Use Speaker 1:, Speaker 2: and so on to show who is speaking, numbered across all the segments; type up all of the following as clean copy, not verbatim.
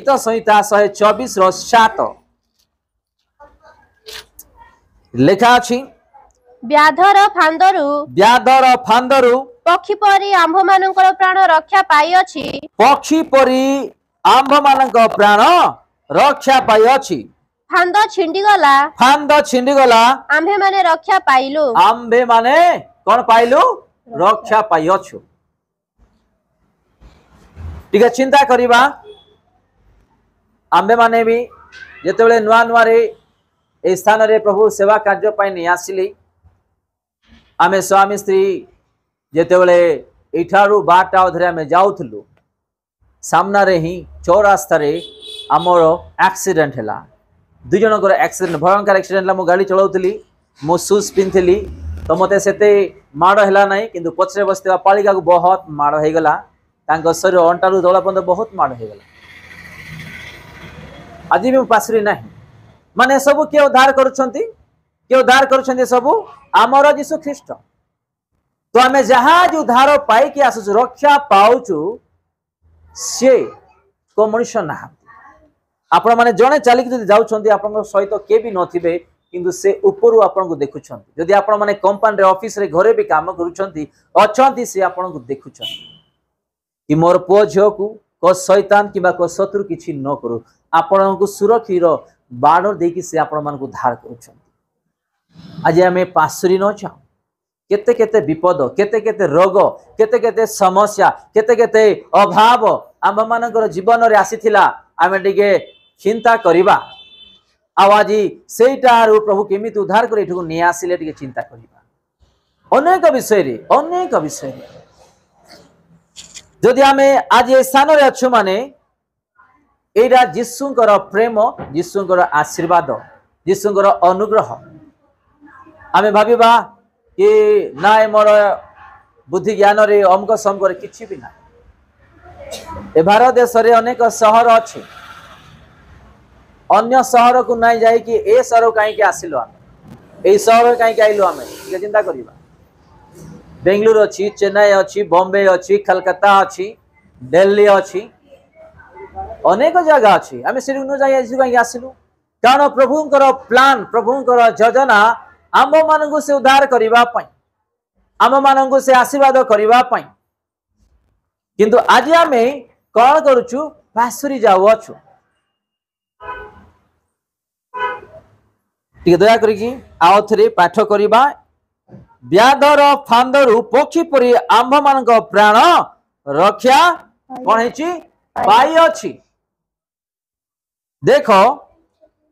Speaker 1: गीत संहिता 124:7 लेखा अछि
Speaker 2: व्याधर फांदरु पक्षी परी आंभ मानकर प्राण रक्षा पाई अछि
Speaker 1: पक्षी परी आंभ मानक प्राण रक्षा पाई अछि
Speaker 2: फांद छिंडी गला आंभे माने रक्षा पाइलु
Speaker 1: आंभे माने कोन पाइलु रक्षा पाई अछु ठीक है चिंता करिबा आंबे माने भी जेतेबेले नुआ नुआ रे ए स्थान रे प्रभु सेवा कार्य पाई नहीं आसिली आमे स्वामी स्त्री जेतेबेले इठारू बाटा अधरे आमे जाउथलु सामना रे ही चौरास्ता रे हमर एक्सीडेंट हला दु जनकर एक्सीडेंट भयंकर एक्सीडेंट ला मो गाड़ी चलाउतली मो शूज पिनथली तो मते सेते माड़ हला नाही किंतु पछरे बसतेवा पालिका को बहुत माड़ हे गला तांको शरीर अंटारू दला पंद बहुत माड़ हे गला आज भी पासरी नाही माने सब के उद्धार करूछंती सब आमर यीशु ख्रीष्ट तो आमे जहाज उद्धार पाई के आसु रक्षा पाउचु से को मनुष्य ना आपण माने जणे चालिक जदि जाउछंती आपण सहित के भी नथिबे किंतु से ऊपर आपण को देखुछंती जदि आपण माने कंपनी रे ऑफिस रे घरे भी काम करूछंती अछंती से आपण को देखुछंती कि मोर पो झियो को शैतान किबा को शत्रु किछि न करू आपण को सुरक्षित बाड़ देकी से आपण मान को उद्धार करूछंती आज आमे पासुरी न चाहू केते केते विपद केते केते रोग केते केते समस्या केते केते अभाव आम मानकर जीवन रे आसीथिला आमे टिके चिंता करिबा आवाजी सेटारु प्रभु केमिति उद्धार करे एठको नि आसीले टिके चिंता करिबा अनेक विषय रे जदि आमे आज ए स्थान रे अछु माने एरा यीशुंकर प्रेम यीशुंकर आशीर्वाद यीशुंकर अनुग्रह आमे भाबिबा कि ना मोर बुद्धि ज्ञान रे अमक समकर किछि भी ना ए भारत देश रे अनेक शहर अछि अन्य शहर को नहीं जाई कि ए शहर काई के आसिलो हम ए शहर काई के आइलो हम के चिंता करिबा बेंगलुरु अछि चेन्नई अछि बॉम्बे अछि कलकत्ता अछि दिल्ली अछि अनेक जगह अछि हम सिरि न जाई आजु काई आसिलो कारण प्रभुंकर प्लान प्रभुंकर योजना आम मानक से उद्धार करिबा पई आम मानक से आशीर्वाद करिबा पई किंतु आज आमे कोन करूछु पासुरी जाउ अछु टिके दया करिकी आउ थरे पाठ करिबा व्याधर फांदरु पक्षी परी आंभ मानक प्राण रक्षा कोन हेची पाई अछि देखो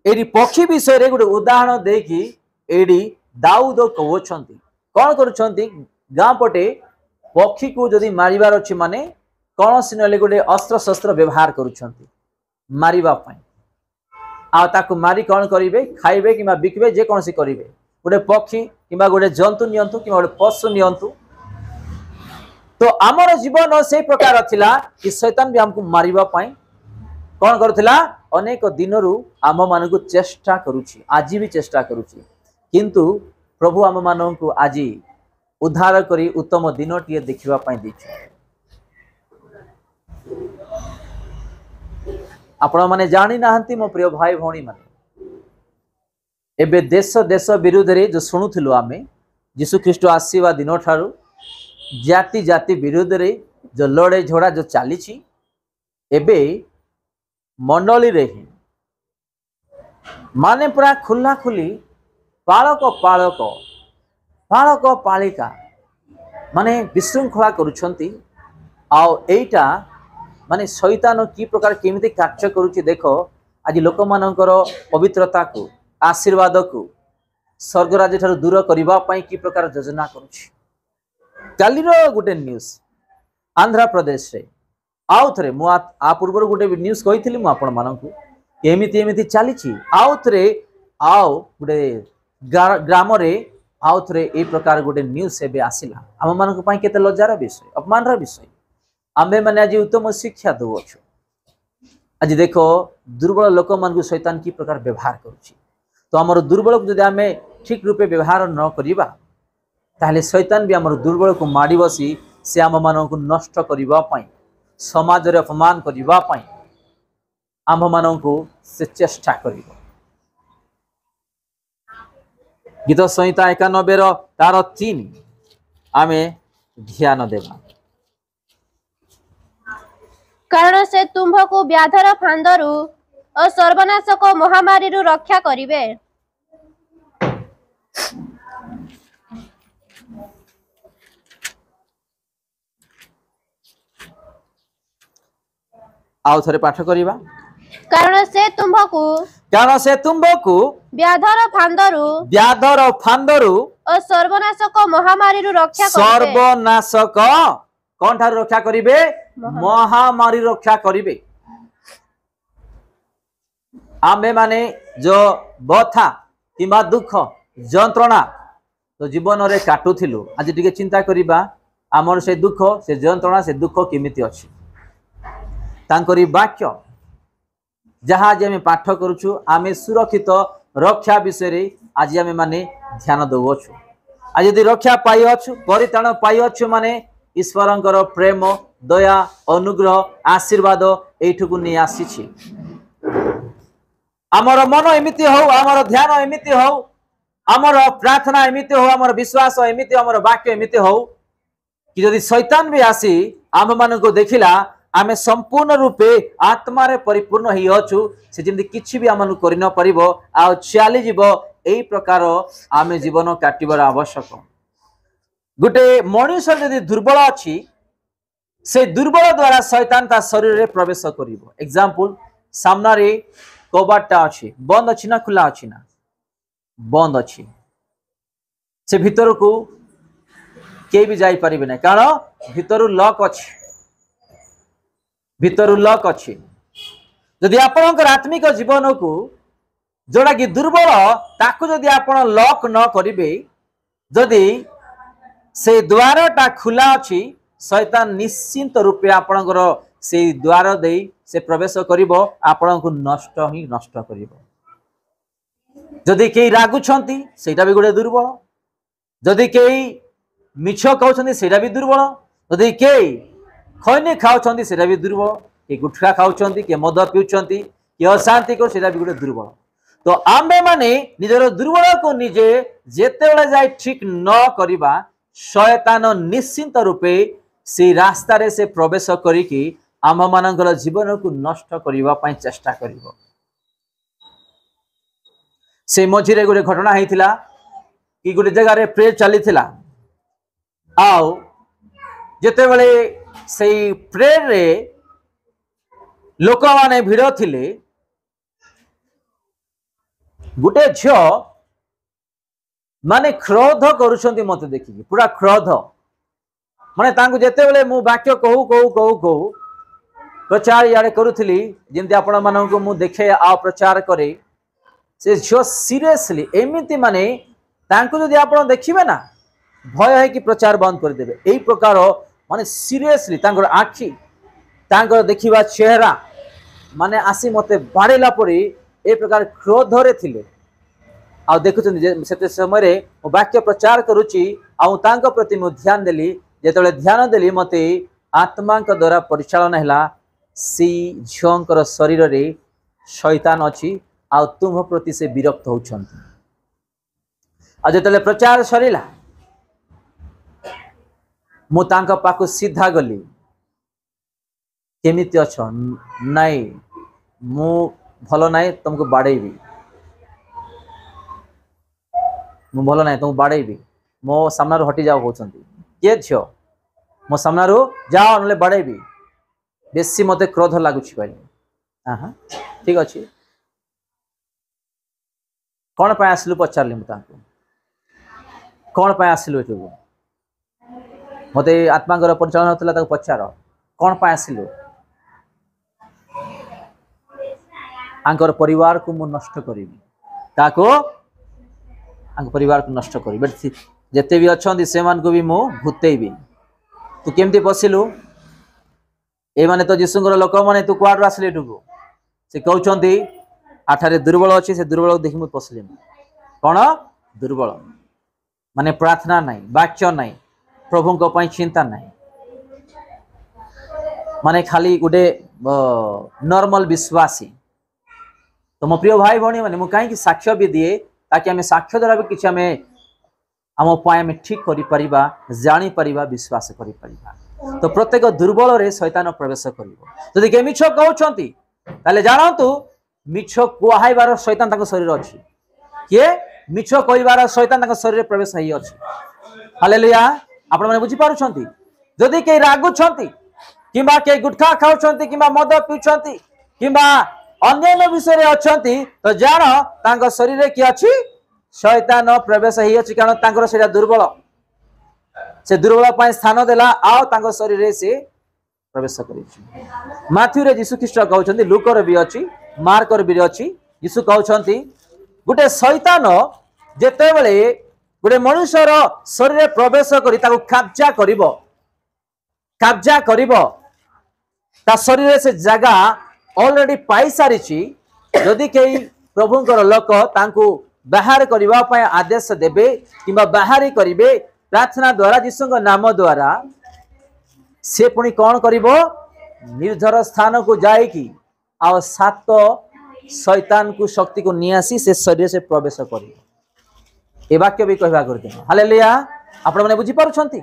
Speaker 1: एडी पक्षी विषय रे गुटे उदाहरण देकी एडी दाऊद कहउछंती कोन करूछंती गां पटे पक्षी को जदि मारिबार अछि माने कोन सिनले गुटे अस्त्र शस्त्र व्यवहार करूछंती मारिबा पई आ ताकू मारी कोन करिवे खाइबे किबा बिकबे जे कोनसी करिवे गोटे पक्षी किबा गोटे जंतु नियंतु किबा गोटे पशु नियंतु तो आमर जीवन से प्रकार थिला कि शैतान भी हमको मारिबा पई कोन करथिला अनेक दिनरु आम मानकु चेष्टा करूची आज भी चेष्टा करूची किंतु प्रभु आम मानकु आज उद्धार करी उत्तम दिनटिए देखिबा पई दैछ आपण माने जानि नाहंती मो प्रिय भाई भौणी माने एबे देश देश विरुद्ध रे जो सुनुथिलु आमे यीशु ख्रीष्ट आसीवा दिन ठारू जाति जाति विरुद्ध रे जो लड़े झोड़ा जो चली एबे मंडली रे ही माने पूरा खुला खुली पालक पालक पालक पालिका माने विशृंखला करुछंती आउ एटा माने शैतान की प्रकार केमिति कार्य करूची देखो आज लोक मानकर पवित्रता को आशीर्वाद को स्वर्ग राज्य ठारू दूर करबा पई की प्रकार योजना करूची कालीर गुटे न्यूज आंध्र प्रदेश रे आउ थरे मु आ पूर्व गुटे न्यूज कहिथिली मु आपण मानकु एमिति एमिति चलीची आउ थरे आउ गुटे ग्राम रे आउ थरे ए प्रकार गुटे न्यूज सेबे आसिला हम मानक पई केते लज्जार विषय अपमान रा विषय आमे माने आज उत्तम शिक्षा दउ अछु आज देखो दुर्बल लोक मान को शैतान की प्रकार व्यवहार करूची तो हमर दुर्बल को जदि आमे ठीक रूपे व्यवहार न करिबा ताहले शैतान भी हमर दुर्बल को माडी बसी से आम मान को नष्ट करबा पई समाज रे अपमान करबा पई आम मानू से चेष्टा कर। गीत संहिता 91 तार 3 आमे ध्यान देवा।
Speaker 2: कारण से तुम्भको व्याधर फांदरु और सर्वनाशक महामारी रक्षा करिवे।
Speaker 1: आउ थरे पाठ करिबा।
Speaker 2: कारण से तुम्भको व्याधर फांदरु और सर्वनाशक महामारी रक्षा करिवे।
Speaker 1: सर्वनाशक कौन ठार रक्षा करिवे? महामारी रक्षा करिवे। आमे माने जो बथा किमा दुख जंत्रणा तो जीवन रे काटुथिलु, आज टिके चिंता करिबा हमर से दुख से जंत्रणा से दुख केमिति अछि। तांकरी वाक्य जहाँ आज आम पाठ करुछु आमे सुरक्षित रक्षा विषय रे आज आमे माने ध्यान दउछु। आज यदि रक्षा पाई अछु परित्राण पाई अछु माने ईश्वरंकर प्रेम दया अनुग्रह आशीर्वाद एठुकु नै आसीछि। आमर मन एमिति हो, आमर ध्यान एमिति हो, आमर प्रार्थना एमिति हो, आमर विश्वास एमिति, आमर वाक्य एमिति हो कि यदि शैतान भी आसी आम मान को देखिला आमे संपूर्ण रूपे आत्मा रे परिपूर्ण ही अछु, से जेमि किछि भी आमनु करि न परिबो आ चली जीवो। एई प्रकार आमे जीवन काटिबार आवश्यक। गुटे मनुष्य यदि दुर्बल अछि से दुर्बल द्वारा शैतान ता शरीर रे प्रवेश करिवो। एग्जांपल सामना रे कबाटा अछि, बंद अछि ना खुला अछि ना? बंद अछि। से भीतर को के भी जाई परिबे ना, कारण भीतर लॉक अछि, भीतर लॉक अछि। यदि आपनकर आत्मिक जीवन को जोड़ा कि दुर्बल ताकू यदि आपण लॉक न करिवे, यदि से द्वारटा खुला अछि शैतान निश्चिंत रूपे आपणकर से द्वार दे से प्रवेश करिवो, आपण को नष्ट ही नष्ट करिवो। जदि केही रागुछंती सेटा भी गोटे दुर्बल, जदि केही मिछ कहउछंती सेटा भी दुर्बल, जदि केही खैनी खाउछंती सेटा भी दुर्बल, के गुटखा खाउछंती के मद पिउछंती के अशांति को सेटा भी गोटे दुर्बल। तो आम्बे माने निजर दुर्बल को निजे जेतेबेले जाय ठीक न करिबा शयतान निश्चिंत रूपे से रास्ता रे से प्रवेश करिकी आम मानकर जीवन को नष्ट करिबा पई चेष्टा करिवो। से मझिरे गोटे घटना हेतिला कि गोटे जगह रे प्रेयर चलीथिला, आउ जेतेबेले से प्रेयर रे लोक माने भिड़ थिले, गोटे झियो माने क्रोध करुछंती मते देखिकी, पूरा क्रोध माने तांको जेतेबेले मु वाक्य कहू कहू कहू कहू प्रचार याडे करूथिली, जेमति आपण माननको मु देखे आ प्रचार करे, से झियो सीरियसली एमिति माने तांको जदि आपण देखिबे ना भय है कि प्रचार बंद कर देबे। एई प्रकार माने सीरियसली तांकर आखी तांकर देखिबा चेहरा माने आसी मते बाड़ेला परी ए प्रकार क्रोध रे थिले। आ देखुछन जे सेते समय रे वाक्य प्रचार करूची आ तांको प्रति मु ध्यान देली, जेतले ध्यान देली मते आत्मा के द्वारा परिचालन हैला सी झियोंकर शरीर रे शैतान अछि आ तुम प्रति से विरक्त होउछंती। आ जेतले प्रचार सरीला मु तांका पाखु सीधा गली, केमिति अछ? नाई मु भलो नाई, तुमको बाड़ेबी, मु भलो नाई तुमको बाड़ेबी, मो सामना हटी जाओ कहउछंती। के झियो मो सामना जाओ नले बाड़ेबी, बेसी मते क्रोध लागुछि कहले। आहा ठीक अछि, कोन पय आसलु पचारली मु तांको, कोन पय आसलु एठु? मते आत्मांगर परिचालन होतला ताको पचार, कोन पय आसलु? आंकर परिवार को मु नष्ट करिबी, ताको आंक परिवार को नष्ट करिबी, जेते भी अछंती से मान को भी मु भूतेइबी। तू केमती पसिलु? ए माने तो जिसुंगर लोक माने तू क्वाड आसले एठुको? से कहउछंती आठारे दुर्बल अछि, से दुर्बल देखि मु पसली। कोन दुर्बल? माने प्रार्थना नाही, वाक्य नाही, प्रभु को पई चिंता नाही, माने खाली गुडे नॉर्मल विश्वासी तो मो प्रिय भाई भौणी मैंने कहीं साक्ष्य भी दिए ताकि आम साक्ष्य द्वारा भी किसी आम आम आम ठीक कर जानी परिबा विश्वास कर। तो प्रत्येक दुर्बल रे शैतान प्रवेश कर। जदि के मिछ कहउछंती ताले जानतु मिछ कुहाइबार शैतान ताको शरीर अछि। किए मिछ कहबार शैतान ताको शरीर प्रवेश होई अछि। हालेलुया। आपण माने बुझी पारुछंती जदि के रागुछंती किबा के गुटखा खाउछंती किबा मद पिउछंती किबा अन्य विषय रे अछंती तो जान तांको शरीर रे की अछि शैतान प्रवेश होई अछि। कारण तांकर सेटा दुर्बल से दुर्बल पाए स्थान देला आउ तांको शरीर रे से प्रवेश करिछि। माथ्यू रे यीशु ख्रीष्ट कहउछंती लूकर भी अछि मार्कर भी अछि। यीशु कहउछंती गुटे शैतान जेते बेले गुटे मनुष्यर शरीर रे प्रवेश करी ताको कब्जा करिवो ता शरीर रे से जगह ऑलरेडी पाई सारिछि। जदि केही प्रभुंकर लोक तांको बाहर करबा पाए आदेश देबे किबा बाहर करिवे प्रार्थना द्वारा यीशुଙ୍କ नाम द्वारा से पुणी कौन करिवो निर्धर स्थान को जाए कि आ सात शैतान को शक्ति को नियासी से शरीर से प्रवेश करिवो। ए वाक्य भी कहबा करते हालेलुया। आपण माने बुझी पारुछंती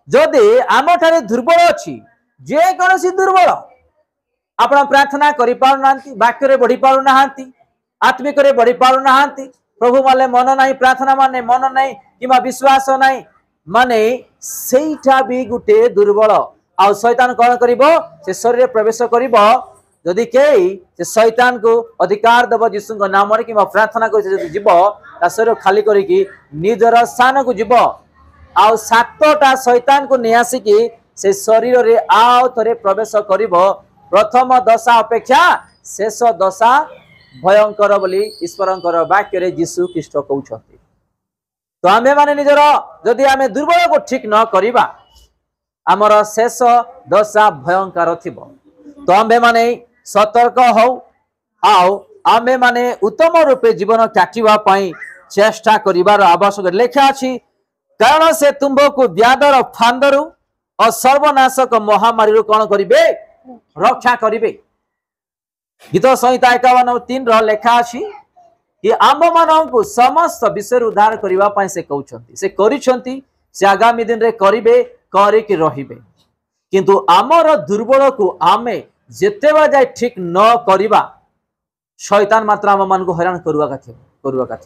Speaker 1: जदि आम ठारे दुर्बल अछि जे कोनोसी दुर्बल आपण प्रार्थना करि पारु नांती वाक्य रे बढ़ी पारु नांती आत्मिक रे बढ़ी पारु नांती प्रभु माले मन नहीं प्रार्थना माने मन नहीं किबा विश्वास नहीं माने सेइठा भी गुटे दुर्बल आ शैतान कौन करिवो से शरीर प्रवेश करिवो। जदि केही से शैतान को अधिकार दब यीशुଙ୍କ नाम रे किबा प्रार्थना कर जदि जीवो ता शरीर खाली करिकी निजर स्थान को जीवो आ सातटा शैतान को नियासी की से शरीर रे आउ थरे प्रवेश करिवो। प्रथम दशा अपेक्षा शेष दशा भयंकर बोली ईश्वरंकर वाक्य रे यीशु ख्रीष्ट कहउछथि। तो आमे माने निजर जदि आमे दुर्बल को ठीक न करिबा आमर शेष दशा भयंकर थिबो। तो आमे माने सतर्क हो आओ आमे माने उत्तम रूपे जीवन काटिबा पई चेष्टा करिवार आवश्यक लेखा अछि। कारण से तुमको व्याधर फांदरु और सर्वनाशक महामारी कौन करिवे रक्षा करिवे। गीत संहिता 51:3 लेखा अछि कि आम मानक समस्त विषय उद्धार करिवा पई से कहउछंती से करिछंती से आगामी दिन रे करिवे करिक रहिबे। किंतु आमर दुर्बल को आमे जेतेबा जाय ठीक न करिबा शैतान मात्र आम मान को हैरान करुवा का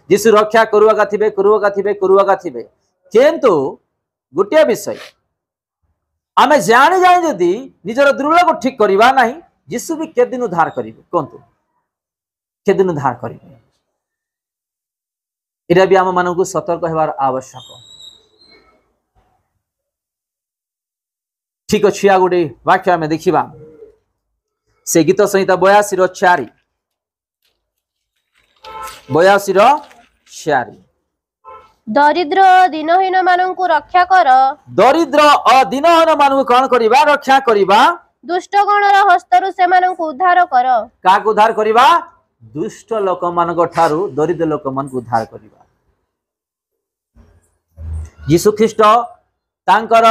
Speaker 1: यीशु रक्षा करुवा का थिबे। किंतु गोटे विषय आमे जानि जानि जदि निजर दुर्बल को ठीक करिवा नाही यीशु भी के दिन उद्धार करिवे कोंतु के दिन उद्धार करिवे। इरा भी आम मानक सतर्क हेबार आवश्यक। ठीक अछि आ गोटे वाक्य आमे देखिबा से गीत संहिता 82:4 82:4
Speaker 2: दरिद्र दिनहीन माननकु रक्षा कर।
Speaker 1: दरिद्र और दिनहीन मानकु कौन करिबा रक्षा करिबा।
Speaker 2: दुष्ट गणर हस्तरु से माननकु उद्धार कर।
Speaker 1: काक उद्धार करिबा दुष्ट लोक मानक ठारू दरिद्र लोक मानकु उद्धार करिबा। यीशु ख्रीष्ट तांकर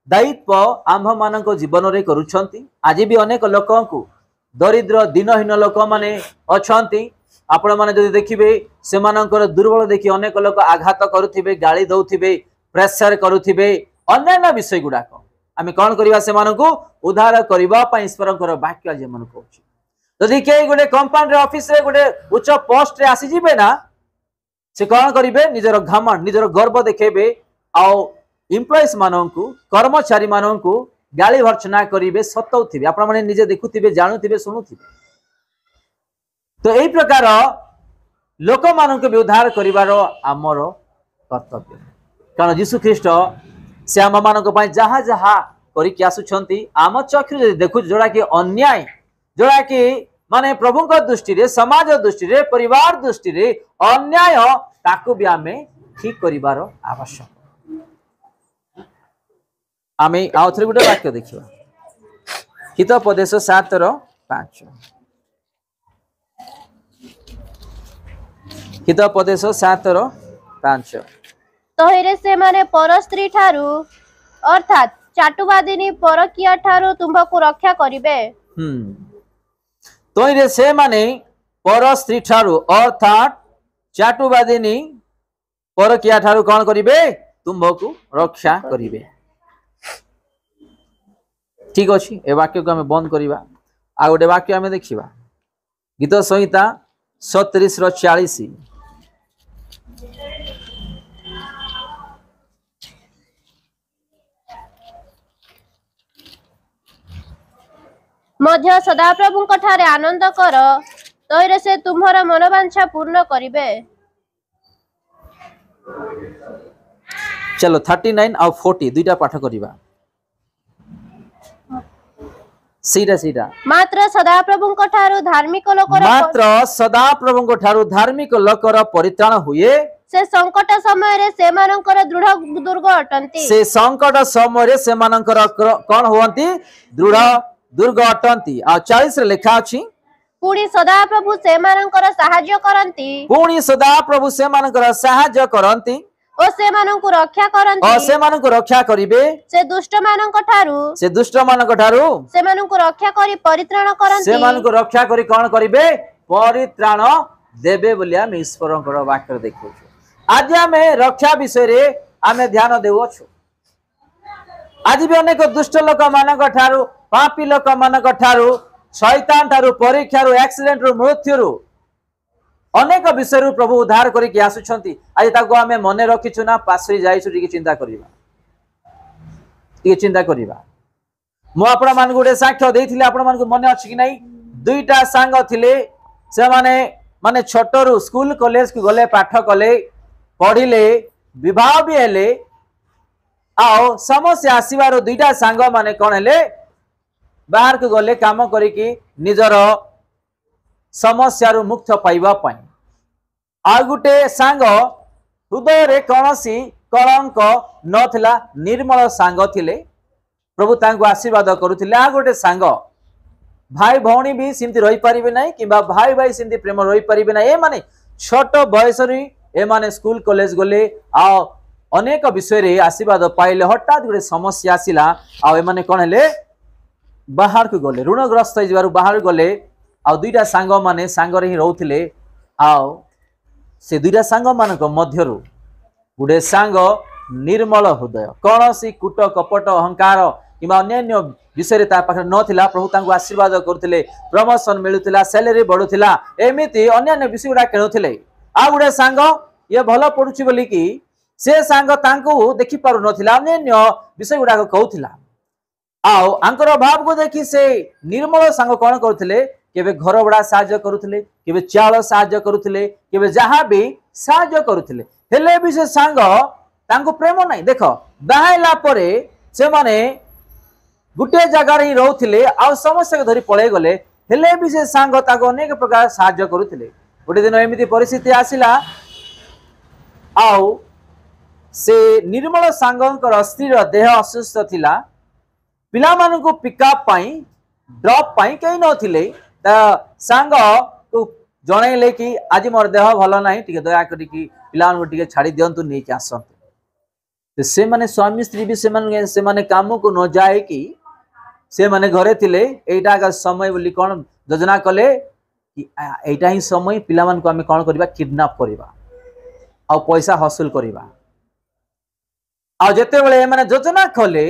Speaker 1: दायित्व आम्भ मानक जीवन रे करूछंती। आज भी अनेक लोकों को दरिद्र दिनहीन लोक माने अछंती। आपण माने जदि देखिबे से मानकर दुर्बल देखि अनेक लोक आघात करुथिबे गाली दउथिबे प्रेशर करुथिबे अन्य विषय गुडाक आमे कोन करिवा से मानकु उद्धार करिवा पई ईश्वरकर वाक्य जे मन कहउछि। जदि के गुडे कंपाउंड रे ऑफिस रे गुडे उच्च पोस्ट रे आसी जिबे ना से कोन करिवे निजर घमंड निजर गर्व देखेबे आ एम्प्लॉइज माननकु कर्मचारी माननकु गाली भर्चना करिवे सतौथिबे। आपण माने निजे देखुथिबे जानुथिबे सुनुथिबे। तो एई प्रकार लोक माननकु भी उद्धार करिवार आमर कर्तव्य। कारण यीशु ख्रीष्ट से आम मानक पई जहा जहा करिकि आसुछंती आम चक्षु जदि देखु जोड़ा कि अन्याय जोड़ा कि माने प्रभुଙ୍କ दृष्टि रे समाज दृष्टि रे परिवार दृष्टि रे अन्याय ताकू भी आमे ठीक करिवार आवश्यक। आमे आउथरे गुटे वाक्य देखिबा हितोपदेश 7:5 हितोपदेश 7:5
Speaker 2: तहिरे से माने पर स्त्री ठारू अर्थात चाटुवादिनी परकिया ठारू तुमको रक्षा करिवे।
Speaker 1: तहिरे से माने पर स्त्री ठारू अर्थात चाटुबादिनी परकिया ठारू कौन करिवे तुम्भकु रक्षा करिवे। ठीक अच्छे ए वाक्य को आम बंद करवा। आ गोटे वाक्य आम देखा गीत संहिता 37:40
Speaker 2: मध्य सदाप्रभु ठारे आनंद कर तैरे से तुम्हारा मनोवांछा पूर्ण करिवे।
Speaker 1: चलो 39 और 40 दुईटा पाठ करवा। सीधा
Speaker 2: मात्र सदाप्रभु ठारू धार्मिक लोकर
Speaker 1: मात्र सदाप्रभु ठारू धार्मिक लोकर परित्राण हुए
Speaker 2: से संकट समय रे सेमानंकर दृढ़ दुर्ग अटंती।
Speaker 1: से संकट समय रे सेमानंकर कौन हुअंती दृढ़ दुर्ग अटंती। आ 40 रे लिखा अछि
Speaker 2: पुणी सदाप्रभु सेमानंकर सहाय्य करंती।
Speaker 1: पुणी सदाप्रभु सेमानंकर सहाय्य करंती
Speaker 2: ओ सेमानंकु रक्षा करंती।
Speaker 1: और सेमानंकु रक्षा करिवे
Speaker 2: से दुष्ट मानंक ठारू
Speaker 1: से दुष्ट मानक ठारू
Speaker 2: सेमानंकु रक्षा करी परित्राण करंती।
Speaker 1: सेमानंकु रक्षा करी कौन करिवे परित्राण देबे बोली हम ईश्वरंकर वाक्य देखु। आज आम रक्षा विषय रे आम ध्यान देउछु। आज भी अनेक दुष्ट लोक मानक ठारू पापी लोक मानक ठारू शैतान ठारू परीक्षा रु एक्सीडेंट रु मृत्यु रु अनेक विषय प्रभु उद्धार करके आसुछंती। आज ताको आमे मने रखिछु ना पासरी जाइछु टिके चिंता करिबा टिके चिंता करिबा। मो आपण मान गुडे साक्ष्य देथिले आपण मान को मने अछि कि नहीं दुईटा सांग थिले से माने छोटरू स्कूल कॉलेज को गले पाठ कले पढ़िले विवाह भी हेले आओ समस्या आसीबार दुईटा सांग माने कोन हेले बाहर को गले काम करिकी निजर समस्या रु मुक्त पाइबा पाई। आ गुटे सांग हृदय रे कौनसी कलंक नथिला निर्मल सांग थिले प्रभु तांको आशीर्वाद करुथिले। आ गोटे सांग भाई भौणी भी सिमती रही पारिबे नहीं कि भाई भाई सिमती प्रेम रही पारिबे नहीं। ए माने छोट बयस रे ए माने स्कूल कॉलेज गले आ अनेक विषय रे आशीर्वाद पाइले हठात गोटे समस्या आसिला आ ए माने कोन हेले बाहर को गले ऋणग्रस्त हो जबार बाहर गले आ दुईटा सांग माने सांग रे ही रहउथिले। आओ से दुईटा सांग मानक मध्यरु गुडे सांग निर्मल हृदय कौनसी कूट कपट अहंकार किंबा अन्य विषय ता पाखे नथिला प्रभु तांको आशीर्वाद करथिले प्रमोशन मिलुथिला सैलरी बढ़ुथिला एमिति अन्य विषय गुडा केनुथिले। आ गुडे सांग ये भलो पडुछि बोली कि से सांग तांको देखि पारु नथिला अन्य विषय गुडा कहउथिला। आओ आंकर भाव को देखि से निर्मल सांग कोन करथिले केबे घर बड़ा साहाय्य करुथिले केबे चावल साहाय्य करुथिले केबे जहा भी साहाय्य करुथिले हेले भी से सांग तांको प्रेम नहीं। देख बाहाइला परे से माने गुटे जगह रे रहउथिले आ समस्या के धरी पळे गले हेले भी से सांग ताको अनेक प्रकार साहाय्य करुथिले। गुटे दिन एमिति परिस्थिति आसिला आओ से निर्मल सांगंकर स्त्रीर देह असुस्थ थिला पिला मानकु पिकअप पाई ड्रॉप पाई कई नथिले सांग को जनइले कि आज मोर देह भल ना टे दया कर पिला छाड़ी दिंतु नहीं आसते से माने स्वामी स्त्री भी से माने काम को न जाए कि से माने घरे थिले एटा समय बोली कौन योजना कले कि एटा ही समय पिला मान को आमे कौन करबा किडनैप करबा आ पैसा हसूल करबा आ जते बेले माने योजना कले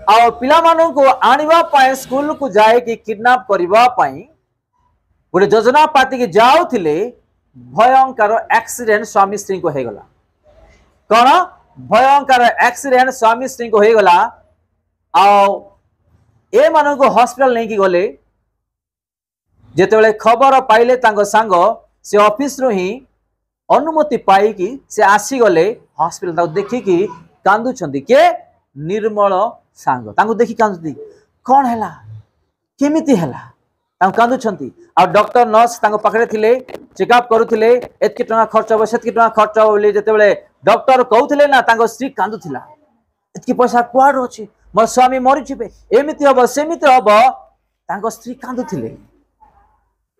Speaker 1: आ पिला मानन को आनिबा पाए स्कूल को जाए कि किडनैप करबा पाई गोटे योजना पाती की जाउथिले भयंकर एक्सीडेंट स्वामी स्त्री को हेगला। कौन भयंकर एक्सीडेंट स्वामी स्त्री को हेगला आ ए मानन को हॉस्पिटल नहीं कि गले जेते बेले खबर पाइले तांको सांग से ऑफिस रो ही अनुमति पाई कि से आसी गले हॉस्पिटल ताको देखि कि कांदु छंदी के निर्मल सांग तांको देखि कांदुती कौन हैला केमिति हैला तांको कांदु छंती आ डॉक्टर नर्स तांको पकड़े थिले चेकअप करूथिले एतके टका खर्च हो सेतके टका खर्च हो बोली जेते बेले डॉक्टर कहउथिले ना तांको स्त्री कांदुथिला एतके पैसा कुआड अछि मोर स्वामी मरि छिबे एमिति हबो सेमिति हबो तांको स्त्री कांदुथिले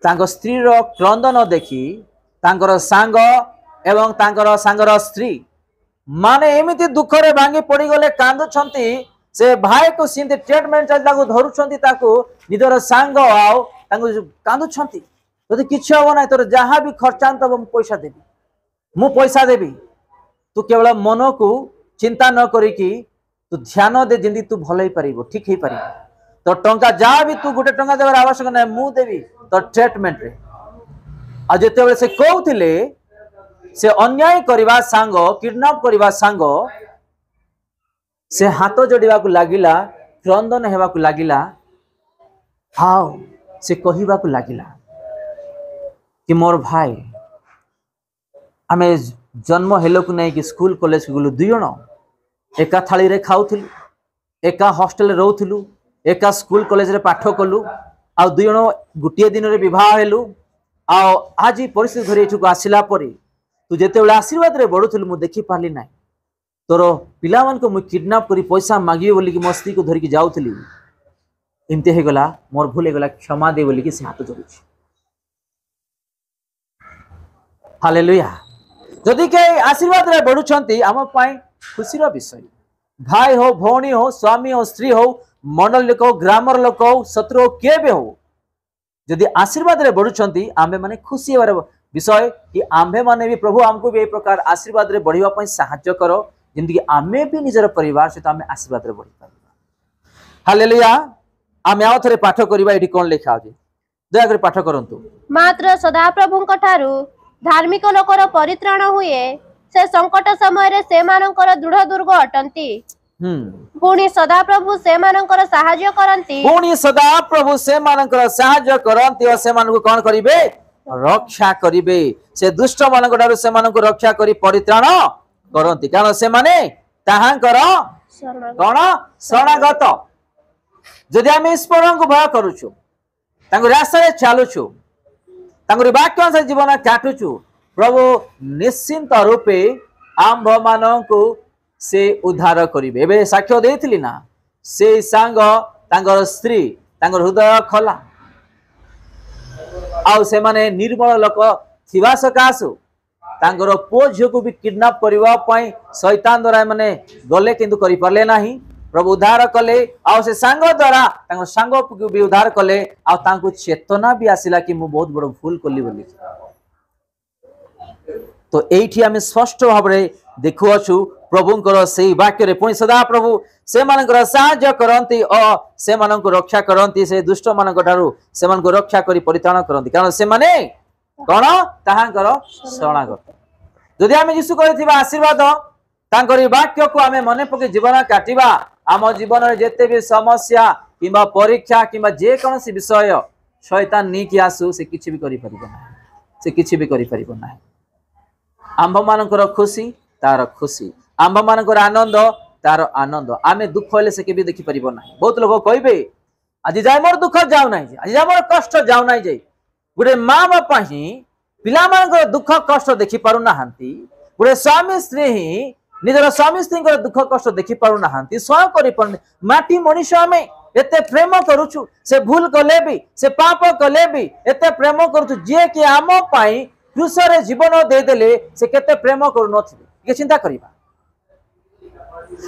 Speaker 1: तांको स्त्री रो क्रंदन देखि तांकर सांग एवं तांकर सांगर स्त्री माने एमिति दुख रे भांगी पड़ी गले कांदु छंती से भाई को सिंते ट्रीटमेंट चल ताको धरु छंती ताको निदर सांग आओ ताको कांदु छंती जदि किसी हम ना तोर जहाँ भी खर्चांत हम पैसा देवी मु पैसा देवी तू केवल मन को चिंता न करिकी तू ध्यान दे जिंदगी तू भल ही पार ठीक ही पार तो टंका जहाँ भी तू गोटे टंका देवार आवश्यक ना मु देवी तो ट्रीटमेंट रे आ जिते से कहते से अन्याय करवा सांग किडनैप करवा सांग से हाथ जोड़ा लगिला क्रंदन होगा लगिला हाउ से कहवा लगिला कि मोर भाई आमे जन्म हेलो को नहीं कि स्कूल कॉलेज गलु दुई जन एका थाली रे खाऊलु एका हॉस्टल रे रहूलु एका स्कूल कॉलेज रे पाठ कलु आ दुई जन गोटे दिन रे विवाह हेलु आ आज परिस्थिति धरी एठू आसिला परे तू जेते बेले आशीर्वाद रे बढ़ुलु मु देखि पारली नाही तोर पिला मान को मु किडनैप करी पैसा मागिए बोली कि मस्ती को धरिकी जाऊथली एमती हे गला मोर भूल गला क्षमा दे बोली कि से हाथ जोड़ुछि हालेलुया जदि के आशीर्वाद रे बढ़ुछंती आम पाई खुशी रो विषय भाई हो भौणी हो स्वामी हो स्त्री हो मंडल लोक ग्रामर लोक शत्रु हो के भी हो जदि आशीर्वाद रे बढ़ुछंती आमे माने खुशी हेबार विषय कि आम्भे माने भी प्रभु हमको भी ए प्रकार आशीर्वाद रे बढ़िवा पई सहायता करो जिंदगी आमे भी निजर परिवार सहित आमे आशीर्वाद रे बढ़ी पारिबा हालेलुया आमे आउ थरे पाठ करिबा एठी कोन लेखा अछि दया कर पाठ करंतु
Speaker 2: मात्र सदा प्रभुंक ठारू धार्मिक लोकर परित्राण हुए से संकट समय रे से मानकर दृढ़ दुर्ग अटंती पुणी सदा प्रभु से मानकर सहाय्य करंती
Speaker 1: पुणी सदा प्रभु से मानकर सहाय्य करंती और से मानको कोन करिवे रक्षा करिवे से दुष्ट मानक ठारू से मानको रक्षा करी परित्राण करंती कारण से माने ताहांकर कोन शरणागत जदि आमे ईश्वर को भय करूछु तांको रास्ता रे चालुछु तांको वाक्य अनुसार जीवन काटुछु प्रभु निश्चिंत रूपे आम्भ माननको से उद्धार करिवे एबे साक्ष्य देथिली ना से सांग तांगर स्त्री तांगर हृदय खला आउ से माने निर्मल लोक थिबा सकासु तांगर पो झियो को भी किडनैप करबा पई शैतान द्वारा माने गले किंतु करि परले नाही प्रभु उद्धार कले आ से सांग द्वारा तांगर सांग को भी उद्धार कले आ तांको चेतना भी आसिला कि मु बहुत बड़ भूल कली बोली तो एठी आमे स्पष्ट भाव रे देखु अछु प्रभुंकर सेही वाक्य रे पुणी सदा प्रभु से मानकर सहाय्य करंती और से मानको रक्षा करंती से दुष्ट मानक ठारू से मानको रक्षा करी परित्राण करंती कारण से माने कोन ताहांकर शरणागत जदि आमे यीशु करथिबा आशीर्वाद तांकरी वाक्य को आमे मने पके जीवन काटिबा आम जीवन रे जेते भी समस्या किबा परीक्षा किबा जे कोनसी विषय शैतान नी कि आसु से किछि भी करि परिबो ना से किछि भी करि परिबो ना आंभ मानकर खुशी तार खुशी आंभ मानकर आनंद तार आनंद आमे दुख होले से केबे देखि परिबो ना बहुत लोग कहबे आज जाय मोर दुख जाउ नाही आज जाय मोर कष्ट जाउ नाही जाय गुडे मां बापा ही पिला मानकर दुख कष्ट देखि पारु ना हांती गुडे स्वामी स्त्री ही निजर स्वामी स्त्री दुख कष्ट देखि पारु ना हांती स्वयं करि पन माटी मनुष्य आमे एते प्रेम करूछु से भूल कले भी से पाप कले भी एते प्रेम करूछु जे कि आम पाई क्रूसरे जीवन दे देले से केते प्रेम करू नथिबे के चिंता करिबा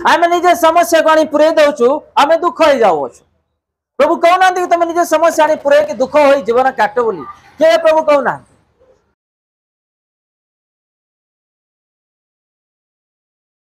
Speaker 1: आमे निजे समस्या को आनी पुरे दउछु आमे दुख होई जाउ छु प्रभु कहना कि तुम निजे समस्या आनी पुरे कि दुख होई जीवन काट बोली के प्रभु कहना